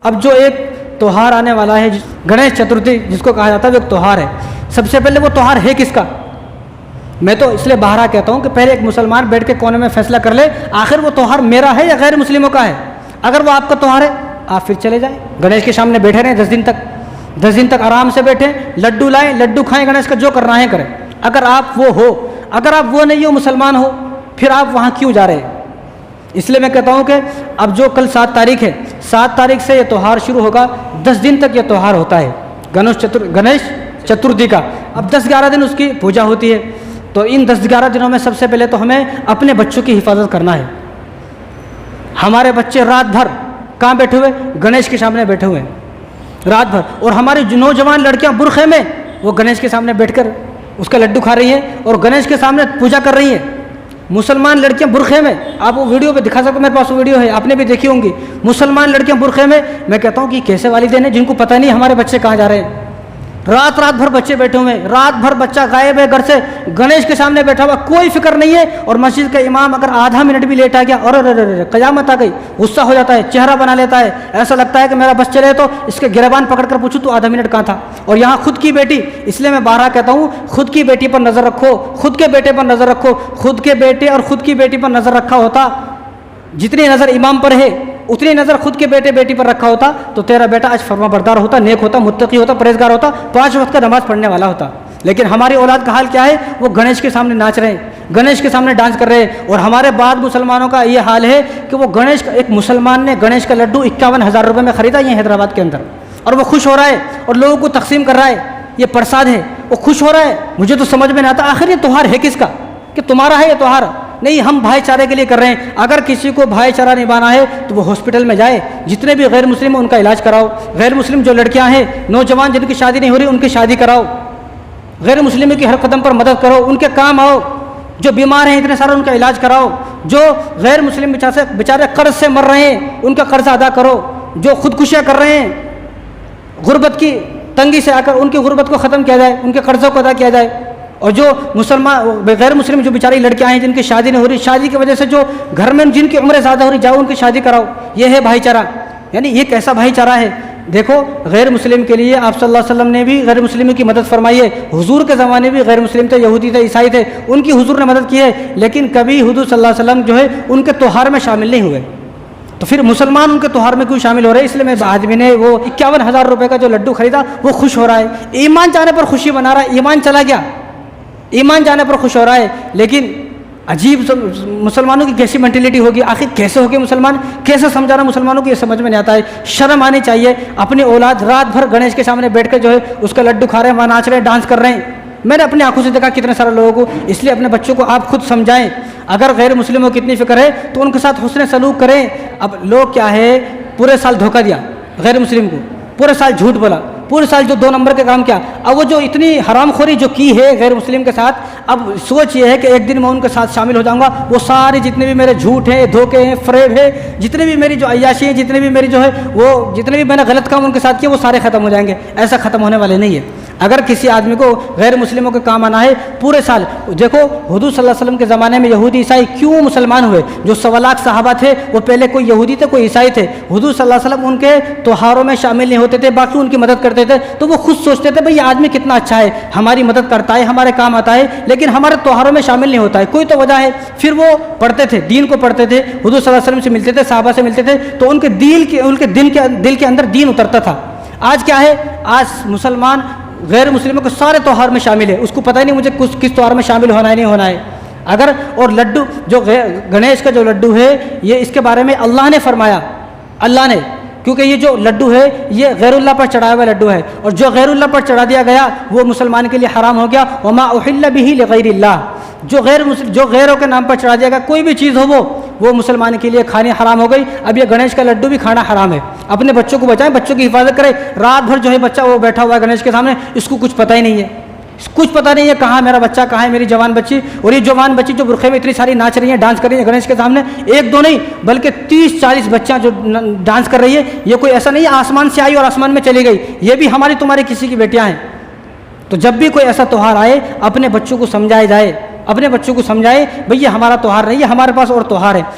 अब जो एक त्यौहार आने वाला है गणेश चतुर्थी जिसको कहा जाता है, वो एक त्यौहार है। सबसे पहले वो त्यौहार है किसका? मैं तो इसलिए बाहरा कहता हूँ कि पहले एक मुसलमान बैठ के कोने में फैसला कर ले आखिर वो त्यौहार मेरा है या गैर मुस्लिमों का है। अगर वो आपका त्यौहार है आप फिर चले जाएं, गणेश के सामने बैठे रहें 10 दिन तक आराम से बैठें, लड्डू लाएं, लड्डू खाएं, गणेश का जो करना है करें। अगर आप वो हो, अगर आप वो नहीं हो, मुसलमान हो, फिर आप वहाँ क्यों जा रहे हैं? इसलिए मैं कहता हूँ कि अब जो कल 7 तारीख है, 7 तारीख से ये त्यौहार शुरू होगा, 10 दिन तक ये त्यौहार होता है गणेश चतुर्थी का। अब 10-11 दिन उसकी पूजा होती है। तो इन 10-11 दिनों में सबसे पहले तो हमें अपने बच्चों की हिफाजत करना है। हमारे बच्चे रात भर कहाँ बैठे हुए? गणेश के सामने बैठे हुए हैं रात भर, और हमारी नौजवान लड़कियां बुरखे में वो गणेश के सामने बैठकर उसका लड्डू खा रही हैं और गणेश के सामने पूजा कर रही हैं। मुसलमान लड़कियां बुरखे में, आप वो वीडियो पे दिखा सकते हो, मेरे पास वो वीडियो है, आपने भी देखी होंगी। मुसलमान लड़कियां बुरखे में, मैं कहता हूँ कि कैसे वालिदैन हैं जिनको पता नहीं हमारे बच्चे कहाँ जा रहे हैं। रात भर बच्चे बैठे हुए हैं, रात भर बच्चा गायब है घर से, गणेश के सामने बैठा हुआ, कोई फिक्र नहीं है। और मस्जिद का इमाम अगर आधा मिनट भी लेट आ गया और कयामत आ गई, गुस्सा हो जाता है, चेहरा बना लेता है, ऐसा लगता है कि मेरा बस चले तो इसके गिरबान पकड़कर पूछूं तो आधा मिनट कहाँ था। और यहाँ खुद की बेटी, इसलिए मैं बारहा कहता हूँ खुद की बेटी पर नज़र रखो, खुद के बेटे पर नज़र रखो। खुद के बेटे और खुद की बेटी पर नज़र रखा होता, जितनी नज़र इमाम पर है उतनी नज़र खुद के बेटे बेटी पर रखा होता तो तेरा बेटा आज फरमाबरदार होता, नेक होता, मुत्तकी होता, परहेजगार होता, 5 वक्त का नमाज पढ़ने वाला होता। लेकिन हमारी औलाद का हाल क्या है? वो गणेश के सामने नाच रहे हैं, गणेश के सामने डांस कर रहे हैं। और हमारे बाद मुसलमानों का ये हाल है कि वो गणेश का, एक मुसलमान ने गणेश का लड्डू 51,000 रुपये में ख़रीदा ये हैदराबाद के अंदर, और वो खुश हो रहा है और लोगों को तकसीम कर रहा है, ये प्रसाद है, वो खुश हो रहा है। मुझे तो समझ में नहीं आता आखिर ये त्यौहार है किसका? कि तुम्हारा है ये त्यौहार? नहीं, हम भाईचारे के लिए कर रहे हैं। अगर किसी को भाईचारा निभाना है तो वो हॉस्पिटल में जाए, जितने भी गैर मुस्लिम उनका इलाज कराओ, गैर मुस्लिम जो लड़कियां हैं, नौजवान जिनकी शादी नहीं हो रही उनकी शादी कराओ, गैर मुस्लिमों की हर कदम पर मदद करो, उनके काम आओ, जो बीमार हैं इतने सारे उनका इलाज कराओ, जो गैर मुस्लिम बेचारे कर्ज से मर रहे हैं उनका कर्ज अदा करो, जो खुदकुशियाँ कर रहे हैं गुर्बत की तंगी से आकर उनकी गुर्बत को ख़त्म किया जाए, उनके कर्ज़ों को अदा किया जाए। और जो मुसलमान गैर मुस्लिम जो बेचारी लड़कियां हैं जिनकी शादी नहीं हो रही, शादी की वजह से जो घर में जिनकी उम्र ज़्यादा हो रही, जाओ उनकी शादी कराओ। ये है भाईचारा। यानी ये कैसा भाईचारा है? देखो, गैर मुस्लिम के लिए आप सल्लल्लाहु अलैहि वसल्लम ने भी गैर मुस्लिम की मदद फरमाई है। हुजूर के ज़माने भी गैर मुस्लिम थे, यहूदी थे, ईसाई थे, उनकी हुजूर ने मदद की है। लेकिन कभी हुजूर सल्लल्लाहु अलैहि वसल्लम जो है उनके त्यौहार में शामिल नहीं हुए। तो फिर मुसलमान उनके त्यौहार में क्यों शामिल हो रहे हैं? इसलिए मैं आदमी ने वो 51,000 रुपये का जो लड्डू खरीदा वो खुश हो रहा है, ईमान जाने पर खुशी मना रहा है। ईमान चला गया, ईमान जाने पर खुश हो रहा है। लेकिन अजीब मुसलमानों की कैसी मेंटेलिटी होगी? आखिर कैसे होगी मुसलमान? कैसे समझाना मुसलमानों को ये समझ में नहीं आता है। शर्म आनी चाहिए। अपनी औलाद रात भर गणेश के सामने बैठकर जो है उसका लड्डू खा रहे हैं, वहाँ नाच रहे हैं, डांस कर रहे हैं। मैंने अपनी आंखों से देखा कितने सारे लोगों को। इसलिए अपने बच्चों को आप खुद समझाएं। अगर गैर मुस्लिमों की इतनी फिक्र है तो उनके साथ हुस्न सलूक करें। अब लोग क्या है, पूरे साल धोखा दिया गैर मुस्लिम को, पूरे साल झूठ बोला, पूरे साल जो 2 नंबर के काम किया। अब वो जो इतनी हरामखोरी जो की है गैर मुस्लिम के साथ, अब सोच ये है कि एक दिन मैं उनके साथ शामिल हो जाऊंगा, वो सारे जितने भी मेरे झूठ हैं, धोखे हैं, फरेब है, जितने भी मेरी जो अय्याशी है, जितने भी मेरी जो है वो जितने भी मैंने गलत काम उनके साथ किए वो सारे ख़त्म हो जाएंगे। ऐसा ख़त्म होने वाले नहीं है। अगर किसी आदमी को गैर मुस्लिमों के काम आना है पूरे साल, देखो हुजूर सल्लल्लाहु अलैहि वसल्लम के ज़माने में यहूदी ईसाई क्यों मुसलमान हुए? जो 1.25 लाख सहाबा थे वो पहले कोई यहूदी थे, कोई ईसाई थे। हुजूर सल्लल्लाहु अलैहि वसल्लम उनके त्योहारों में शामिल नहीं होते थे, बाकी उनकी मदद करते थे। तो वो खुद सोचते थे भाई ये आदमी कितना अच्छा है, हमारी मदद करता है, हमारे काम आता है, लेकिन हमारे त्योहारों में शामिल नहीं होता है, कोई तो वजह है। फिर वो पढ़ते थे, दीन को पढ़ते थे, हुजूर सल्लल्लाहु अलैहि वसल्लम से मिलते थे, सहाबा से मिलते थे, तो उनके दिल के अंदर दीन उतरता था। आज क्या है? आज मुसलमान गैर मुस्लिमों के सारे त्यौहार में शामिल है, उसको पता ही नहीं मुझे किस त्यौहार में शामिल होना है नहीं होना है। अगर और लड्डू जो गणेश का जो लड्डू है, ये इसके बारे में अल्लाह ने फरमाया, अल्लाह ने, क्योंकि ये जो लड्डू है ये गैरुल्लाह पर चढ़ाया हुआ लड्डू है, और जो गैरुल्लाह पर चढ़ा दिया गया वो मुसलमान के लिए हराम हो गया। वमा उहिल्ला बिही लिगैरिल्लाह, जो गैरों के नाम पर चढ़ा दिया गया कोई भी चीज़ हो वो मुसलमान के लिए खानी हराम हो गई। अब ये गणेश का लड्डू भी खाना हराम है। अपने बच्चों को बचाएं, बच्चों की हिफाजत करें। रात भर जो है बच्चा वो बैठा हुआ है गणेश के सामने, इसको कुछ पता ही नहीं है, कुछ पता नहीं है कहाँ मेरा बच्चा, कहाँ है मेरी जवान बच्ची। और ये जवान बच्ची जो बुरखे में इतनी सारी नाच रही है, डांस कर रही है गणेश के सामने, 1-2 नहीं बल्कि 30-40 बच्चियाँ जो डांस कर रही है, ये कोई ऐसा नहीं है आसमान से आई और आसमान में चली गई, ये भी हमारी तुम्हारी किसी की बेटियाँ हैं। तो जब भी कोई ऐसा त्यौहार आए अपने बच्चों को समझाया जाए, अपने बच्चों को समझाए भाई ये हमारा त्यौहार नहीं है, हमारे पास और त्यौहार है।